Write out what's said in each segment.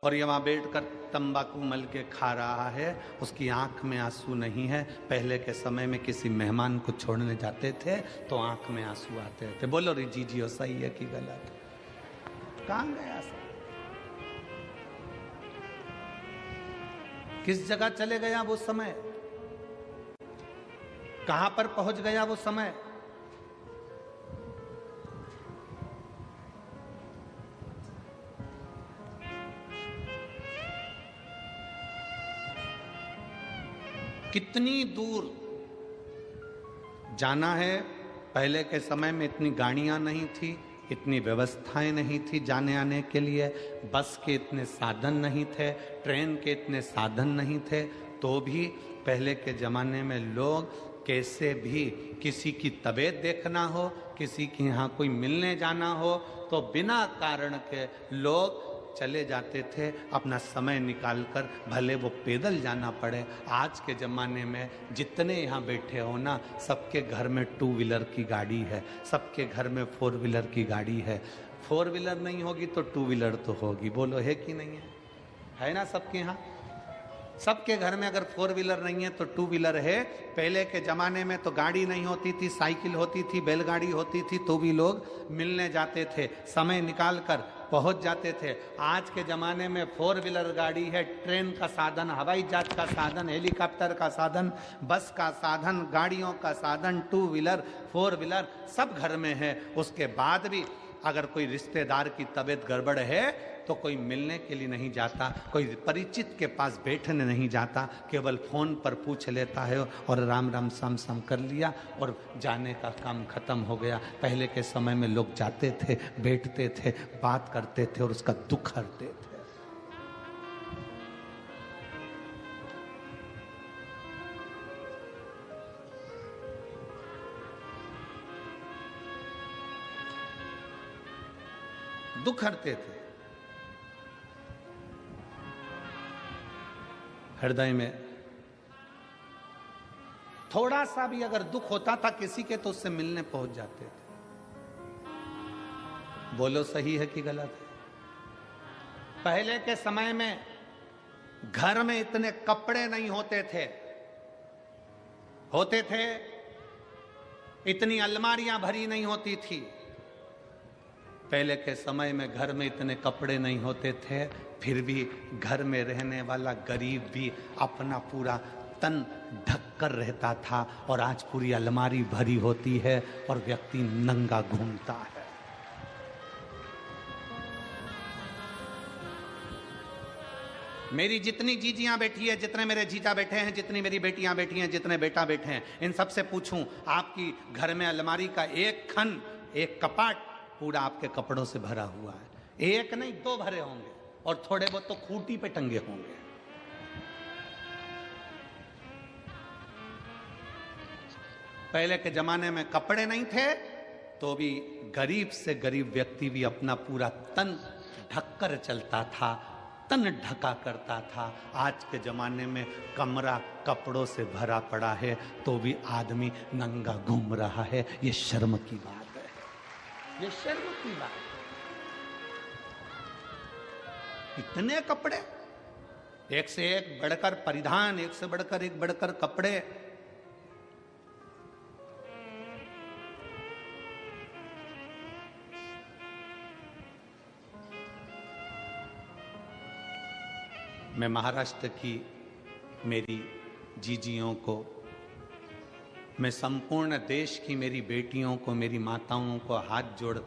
और ये वहां बैठकर तंबाकू मल के खा रहा है, उसकी आंख में आंसू नहीं है। पहले के समय में किसी मेहमान को छोड़ने जाते थे तो आंख में आंसू आते थे। बोलो रे जीजियो, सही है कि गलत? कहां गया सब? किस जगह चले गया वो समय? कहां पर पहुंच गया वो समय? कितनी दूर जाना है। पहले के समय में इतनी गाड़ियां नहीं थी, इतनी व्यवस्थाएं नहीं थी जाने आने के लिए, बस के इतने साधन नहीं थे, ट्रेन के इतने साधन नहीं थे, तो भी पहले के ज़माने में लोग कैसे भी किसी की तबीयत देखना हो, किसी के यहाँ कोई मिलने जाना हो, तो बिना कारण के लोग चले जाते थे अपना समय निकालकर, भले वो पैदल जाना पड़े। आज के ज़माने में जितने यहाँ बैठे हो ना, सबके घर में 2 व्हीलर की गाड़ी है, सबके घर में 4 व्हीलर की गाड़ी है। 4 व्हीलर नहीं होगी तो 2 व्हीलर तो होगी। बोलो है कि नहीं है ना सबके यहाँ? सबके घर में अगर 4 व्हीलर नहीं है तो 2 व्हीलर है। पहले के ज़माने में तो गाड़ी नहीं होती थी, साइकिल होती थी, बैलगाड़ी होती थी, तो भी लोग मिलने जाते थे, समय निकाल कर पहुंच जाते थे। आज के ज़माने में 4 व्हीलर गाड़ी है, ट्रेन का साधन, हवाई जहाज का साधन, हेलीकॉप्टर का साधन, बस का साधन, गाड़ियों का साधन, 2 व्हीलर 4 व्हीलर सब घर में है। उसके बाद भी अगर कोई रिश्तेदार की तबीयत गड़बड़ है तो कोई मिलने के लिए नहीं जाता, कोई परिचित के पास बैठने नहीं जाता, केवल फोन पर पूछ लेता है और राम राम सम सम कर लिया और जाने का काम खत्म हो गया। पहले के समय में लोग जाते थे, बैठते थे, बात करते थे और उसका दुख हरते थे। दुख हरते थे। हृदय में थोड़ा सा भी अगर दुख होता था किसी के तो उससे मिलने पहुंच जाते थे। बोलो सही है कि गलत है? पहले के समय में घर में इतने कपड़े नहीं होते थे, इतनी अलमारियां भरी नहीं होती थी। पहले के समय में घर में इतने कपड़े नहीं होते थे, फिर भी घर में रहने वाला गरीब भी अपना पूरा तन ढककर रहता था, और आज पूरी अलमारी भरी होती है और व्यक्ति नंगा घूमता है। मेरी जितनी जीजियां बैठी है, जितने मेरे जीजा बैठे हैं, जितनी मेरी बेटियां बैठी हैं, जितने बेटा बैठे हैं, इन सबसे पूछूं, आपकी घर में अलमारी का एक खन, एक कपाट पूरा आपके कपड़ों से भरा हुआ है? एक नहीं, 2 भरे होंगे, और थोड़े बहुत तो खूंटी पे टंगे होंगे। पहले के जमाने में कपड़े नहीं थे तो भी गरीब से गरीब व्यक्ति भी अपना पूरा तन ढककर चलता था, तन ढका करता था। आज के जमाने में कमरा कपड़ों से भरा पड़ा है तो भी आदमी नंगा घूम रहा है। ये शर्म की बात है, ये शर्म की बात है। इतने कपड़े, एक से एक बढ़कर परिधान, एक से बढ़कर एक बढ़कर कपड़े। मैं महाराष्ट्र की मेरी जीजियों को, मैं संपूर्ण देश की मेरी बेटियों को, मेरी माताओं को हाथ जोड़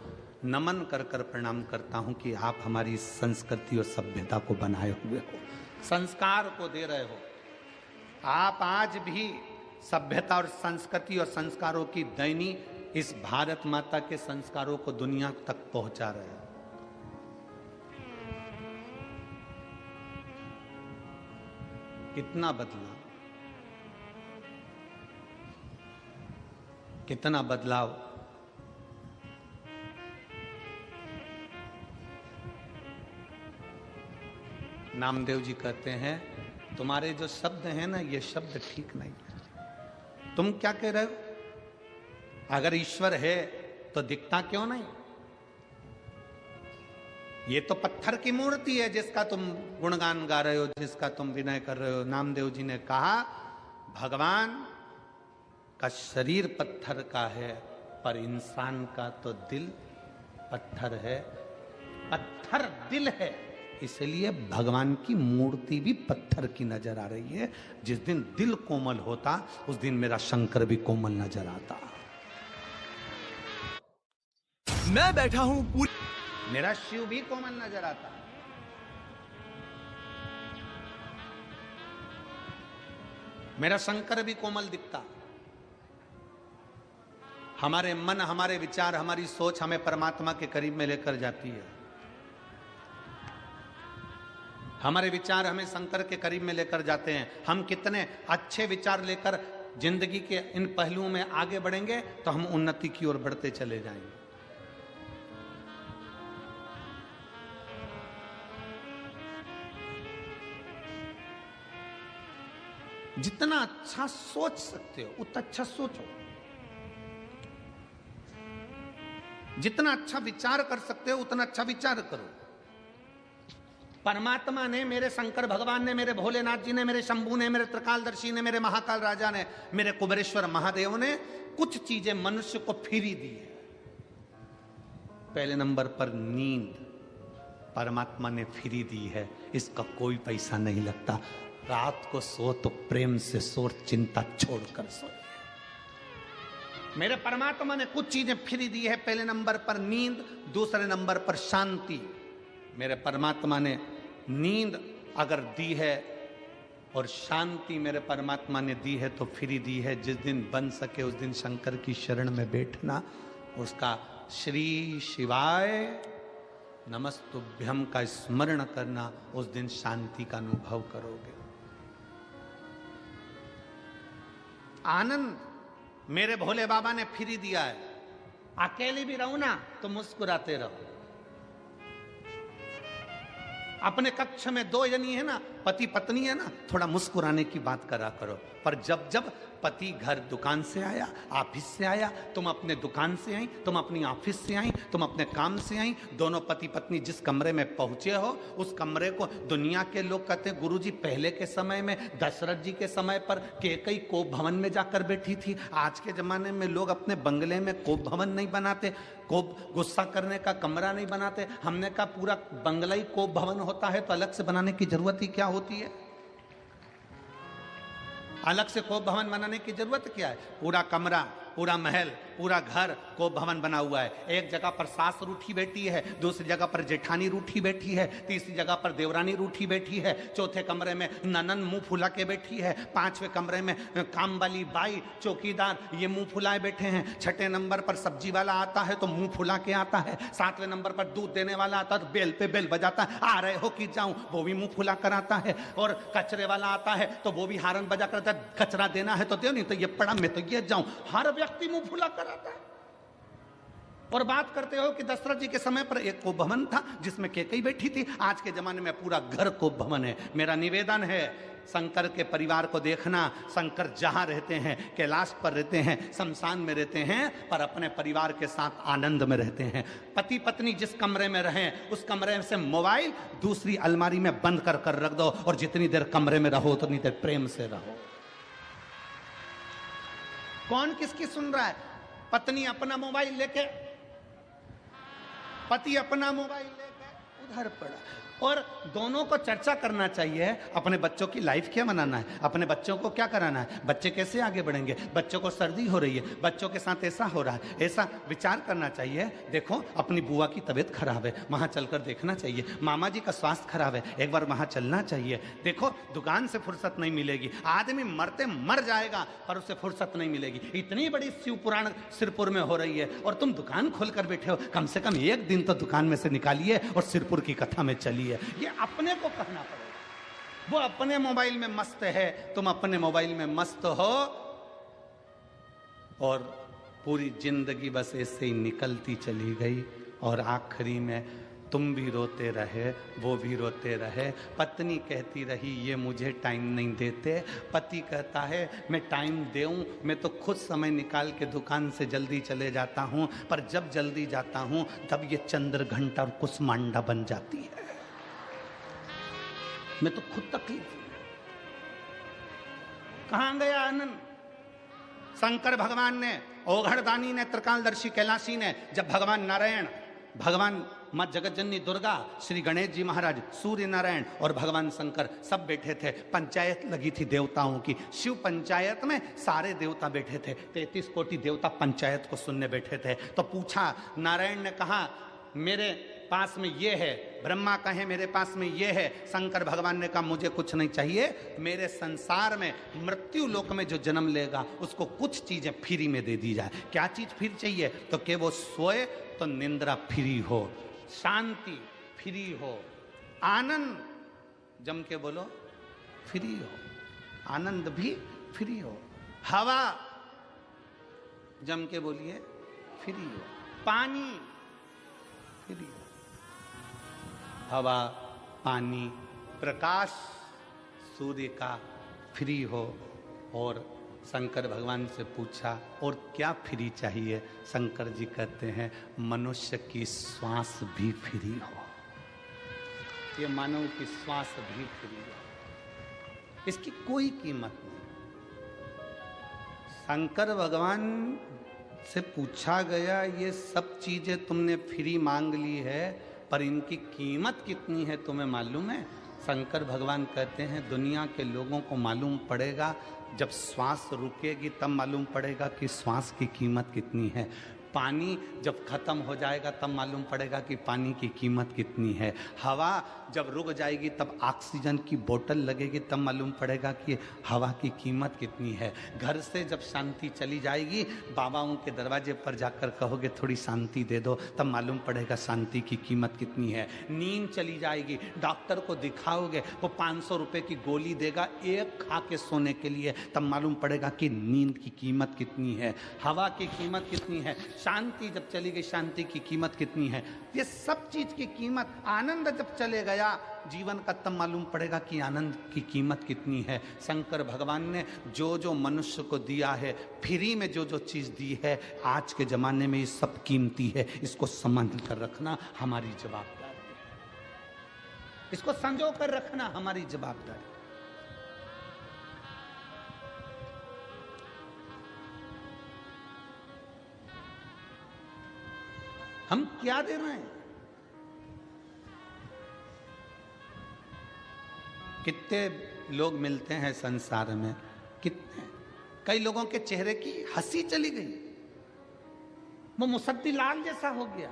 नमन कर कर प्रणाम करता हूं कि आप हमारी संस्कृति और सभ्यता को बनाए हुए हो, संस्कार को दे रहे हो। आप आज भी सभ्यता और संस्कृति और संस्कारों की दैनी इस भारत माता के संस्कारों को दुनिया तक पहुंचा रहे हो। कितना बदलाव, कितना बदलाव। नामदेव जी कहते हैं तुम्हारे जो शब्द हैं ना, ये शब्द ठीक नहीं है। तुम क्या कह रहे हो? अगर ईश्वर है तो दिखता क्यों नहीं? ये तो पत्थर की मूर्ति है जिसका तुम गुणगान गा रहे हो, जिसका तुम विनय कर रहे हो। नामदेव जी ने कहा भगवान का शरीर पत्थर का है, पर इंसान का तो दिल पत्थर है। पत्थर दिल है, इसलिए भगवान की मूर्ति भी पत्थर की नजर आ रही है। जिस दिन दिल कोमल होता उस दिन मेरा शंकर भी कोमल नजर आता। मैं बैठा हूं पूरी, मेरा शिव भी कोमल नजर आता। मेरा शंकर भी कोमल दिखता। हमारे मन, हमारे विचार, हमारी सोच हमें परमात्मा के करीब में लेकर जाती है। हमारे विचार हमें शंकर के करीब में लेकर जाते हैं। हम कितने अच्छे विचार लेकर जिंदगी के इन पहलुओं में आगे बढ़ेंगे तो हम उन्नति की ओर बढ़ते चले जाएंगे। जितना अच्छा सोच सकते हो उतना अच्छा सोचो। जितना अच्छा विचार कर सकते हो उतना अच्छा विचार करो। परमात्मा ने, मेरे शंकर भगवान ने, मेरे भोलेनाथ जी ने, मेरे शंभू ने, मेरे त्रिकालदर्शी ने, मेरे महाकाल राजा ने, मेरे कुबेरेश्वर महादेव ने कुछ चीजें मनुष्य को फ्री दी है। पहले नंबर पर नींद परमात्मा ने फ्री दी है, इसका कोई पैसा नहीं लगता। रात को सो तो प्रेम से सो, चिंता छोड़कर सो। मेरे परमात्मा ने कुछ चीजें फ्री दी है। पहले नंबर पर नींद, दूसरे नंबर पर शांति। मेरे परमात्मा ने नींद अगर दी है और शांति मेरे परमात्मा ने दी है तो फ्री दी है। जिस दिन बन सके उस दिन शंकर की शरण में बैठना, उसका श्री शिवाय नमस्तुभ्यम का स्मरण करना, उस दिन शांति का अनुभव करोगे। आनंद मेरे भोले बाबा ने फ्री दिया है। अकेले भी रहो ना तो मुस्कुराते रहो। अपने कक्ष में दो जनी है ना, पति पत्नी है ना, थोड़ा मुस्कुराने की बात करा करो। पर जब जब पति घर दुकान से आया, ऑफिस से आया, तुम अपने दुकान से आई, तुम अपनी ऑफिस से आई, तुम अपने काम से आई, दोनों पति पत्नी जिस कमरे में पहुंचे हो उस कमरे को दुनिया के लोग कहते हैं गुरुजी पहले के समय में दशरथ जी के समय पर कैकेयी कोप भवन में जाकर बैठी थी। आज के जमाने में लोग अपने बंगले में कोप भवन नहीं बनाते, कोप गुस्सा करने का कमरा नहीं बनाते। हमने कहा पूरा बंगला ही कोप भवन होता है तो अलग से बनाने की जरूरत ही क्या होती है? अलग से कोप भवन बनाने की जरूरत क्या है? पूरा कमरा, पूरा महल, पूरा घर कोप भवन बना हुआ है। एक जगह पर सास रूठी बैठी है, दूसरी जगह पर जेठानी रूठी बैठी है, तीसरी जगह पर देवरानी रूठी बैठी है, चौथे कमरे में ननन मुंह फुला के बैठी है, पांचवें कमरे में काम वाली बाई चौकीदार ये मुंह फुलाए बैठे हैं, छठे नंबर पर सब्जी वाला आता है तो मुंह फुला के आता है, सातवें नंबर पर दूध देने वाला आता है तो बेल पे बेल बजाता है, आ रहे हो कि जाऊं, वो भी मुंह फुला कर आता है, और कचरे वाला आता है तो वो भी हारन बजा कर आता है, कचरा देना है तो दे, नहीं तो ये पड़ा मैं तो ये जाऊं। हर व्यक्ति मुंह फुला कर आता है। और बात करते हो कि दशरथ जी के समय पर एक कोप भवन था जिसमें कैकेयी बैठी थी। आज के जमाने में पूरा घर कोप भवन है। मेरा निवेदन है शंकर के परिवार को देखना। शंकर जहां रहते हैं, कैलाश पर रहते हैं, शमशान में रहते हैं, पर अपने परिवार के साथ आनंद में रहते हैं। पति पत्नी जिस कमरे में रहें उस कमरे से मोबाइल दूसरी अलमारी में बंद कर कर रख दो, और जितनी देर कमरे में रहो उतनी देर प्रेम से रहो। कौन किसकी सुन रहा है? पत्नी अपना मोबाइल लेके, पति अपना मोबाइल लेके उधर पड़ा, और दोनों को चर्चा करना चाहिए अपने बच्चों की लाइफ क्या बनाना है, अपने बच्चों को क्या कराना है, बच्चे कैसे आगे बढ़ेंगे, बच्चों को सर्दी हो रही है, बच्चों के साथ ऐसा हो रहा है, ऐसा विचार करना चाहिए। देखो अपनी बुआ की तबीयत खराब है, वहां चलकर देखना चाहिए। मामा जी का स्वास्थ्य खराब है, एक बार वहां चलना चाहिए। देखो दुकान से फुर्सत नहीं मिलेगी, आदमी मरते मर जाएगा पर उसे फुर्सत नहीं मिलेगी। इतनी बड़ी शिव पुराण सिरपुर में हो रही है और तुम दुकान खोलकर बैठे हो। कम से कम एक दिन तो दुकान में से निकालिए और सिरपुर की कथा में चलिए। ये अपने को कहना पड़ेगा। वो अपने मोबाइल में मस्त है, तुम अपने मोबाइल में मस्त हो, और पूरी जिंदगी बस ऐसे ही निकलती चली गई। और आखिरी में तुम भी रोते रहे, वो भी रोते रहे। पत्नी कहती रही ये मुझे टाइम नहीं देते। पति कहता है मैं टाइम दूं, मैं तो खुद समय निकाल के दुकान से जल्दी चले जाता हूं, पर जब जल्दी जाता हूं तब ये चंद्रघंटा और कुसमांडा बन जाती है। मैं तो खुद तकलीफ। कहां गया आनंद? शंकर भगवान ने, ओघड़दानी ने, त्रिकालदर्शी कैलाशी ने, जब भगवान नारायण, भगवान मां जगतजननी दुर्गा, श्री गणेश जी महाराज, सूर्य नारायण और भगवान शंकर सब बैठे थे। पंचायत लगी थी देवताओं की। शिव पंचायत में सारे देवता बैठे थे। 33 कोटि देवता पंचायत को सुनने बैठे थे। तो पूछा, नारायण ने कहा मेरे पास में ये है, ब्रह्मा कहे मेरे पास में ये है, शंकर भगवान ने कहा मुझे कुछ नहीं चाहिए, मेरे संसार में मृत्यु लोक में जो जन्म लेगा उसको कुछ चीजें फ्री में दे दी जाए। क्या चीज फ्री चाहिए? तो कि वो सोए तो निंद्रा फ्री हो, शांति फ्री हो, आनंद, जम के बोलो, फ्री हो, आनंद भी फ्री हो, हवा, जम के बोलिए, फ्री हो, पानी फ्री हो, हवा, पानी, प्रकाश सूर्य का फ्री हो। और शंकर भगवान से पूछा और क्या फ्री चाहिए? शंकर जी कहते हैं मनुष्य की श्वास भी फ्री हो, ये मानव की श्वास भी फ्री हो, इसकी कोई कीमत नहीं। शंकर भगवान से पूछा गया ये सब चीजें तुमने फ्री मांग ली है, पर इनकी कीमत कितनी है तुम्हें मालूम है? शंकर भगवान कहते हैं दुनिया के लोगों को मालूम पड़ेगा जब श्वास रुकेगी, तब मालूम पड़ेगा कि श्वास की कीमत कितनी है। पानी जब खत्म हो जाएगा तब मालूम पड़ेगा कि पानी की कीमत कितनी है। हवा जब रुक जाएगी तब ऑक्सीजन की बोतल लगेगी, तब मालूम पड़ेगा कि हवा की कीमत कितनी है। घर से जब शांति चली जाएगी, बाबाओं के दरवाजे पर जाकर कहोगे थोड़ी शांति दे दो, तब मालूम पड़ेगा शांति की कीमत कितनी है। नींद चली जाएगी, डॉक्टर को दिखाओगे, वो 500 रुपए की गोली देगा एक खा के सोने के लिए, तब मालूम पड़ेगा कि नींद की कीमत कितनी है, हवा की कीमत कितनी है। शांति जब चली गई, शांति की कीमत कितनी है। ये सब चीज की कीमत, आनंद जब चले गया जीवन का, तब मालूम पड़ेगा कि आनंद की कीमत कितनी है। शंकर भगवान ने जो जो मनुष्य को दिया है, फ्री में जो जो चीज दी है, आज के जमाने में ये सब कीमती है। इसको संभाल कर रखना हमारी जवाबदारी है, इसको संजो कर रखना हमारी जवाबदारी। हम क्या दे रहे हैं? कितने लोग मिलते हैं संसार में, कितने, कई लोगों के चेहरे की हंसी चली गई, वो मुसद्दी लाल जैसा हो गया,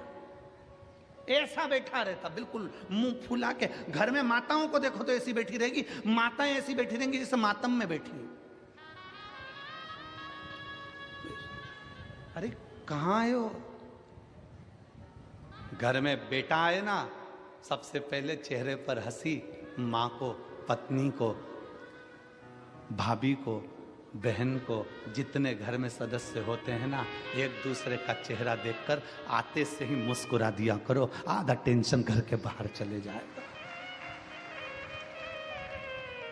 ऐसा बैठा रहता बिल्कुल मुंह फुला के। घर में माताओं को देखो तो ऐसी बैठी रहेगी, माताएं ऐसी बैठी रहेंगी जैसे मातम में बैठी। अरे कहां आए हो? घर में बेटा आए ना, सबसे पहले चेहरे पर हंसी, माँ को, पत्नी को, भाभी को, बहन को, जितने घर में सदस्य होते हैं ना, एक दूसरे का चेहरा देखकर आते से ही मुस्कुरा दिया करो, आधा टेंशन करके बाहर चले जाएगा।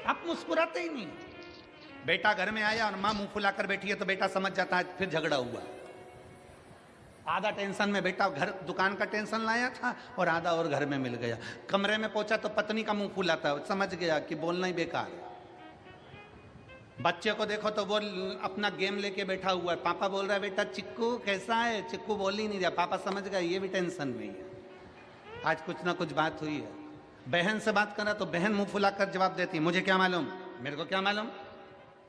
आप मुस्कुराते ही नहीं। बेटा घर में आया और माँ मुंह फुलाकर बैठी है तो बेटा समझ जाता है फिर झगड़ा हुआ। आधा टेंशन में बेटा घर दुकान का टेंशन लाया था और आधा और घर में मिल गया। कमरे में पहुंचा तो पत्नी का मुंह फुलाता है, समझ गया कि बोलना ही बेकार है। बच्चे को देखो तो वो अपना गेम लेके बैठा हुआ है, पापा बोल रहा है बेटा चिक्कू कैसा है, चिक्कू बोल ही नहीं रहा, पापा समझ गया ये भी टेंशन में ही है, आज कुछ ना कुछ बात हुई है। बहन से बात करा तो बहन मुंह फुलाकर जवाब देती मुझे क्या मालूम, मेरे को क्या मालूम,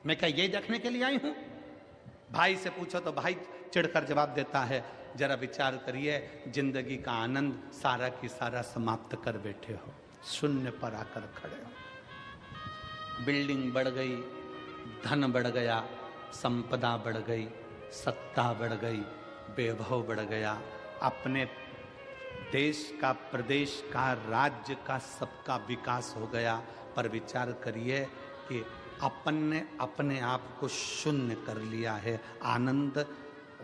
मैं क्या यही देखने के लिए आई हूं। भाई से पूछो तो भाई चिढ़कर जवाब देता है। जरा विचार करिए, जिंदगी का आनंद सारा की सारा समाप्त कर बैठे हो, शून्य पर आकर खड़े हो। बिल्डिंग बढ़ गई, धन बढ़ गया, संपदा बढ़ गई, सत्ता बढ़ गई, वैभव बढ़ गया, अपने देश का, प्रदेश का, राज्य का, सबका विकास हो गया। पर विचार करिए कि अपन ने अपने आप को शून्य कर लिया है। आनंद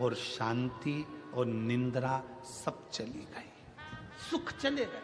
और शांति और निंद्रा सब चली गई, सुख चले गए।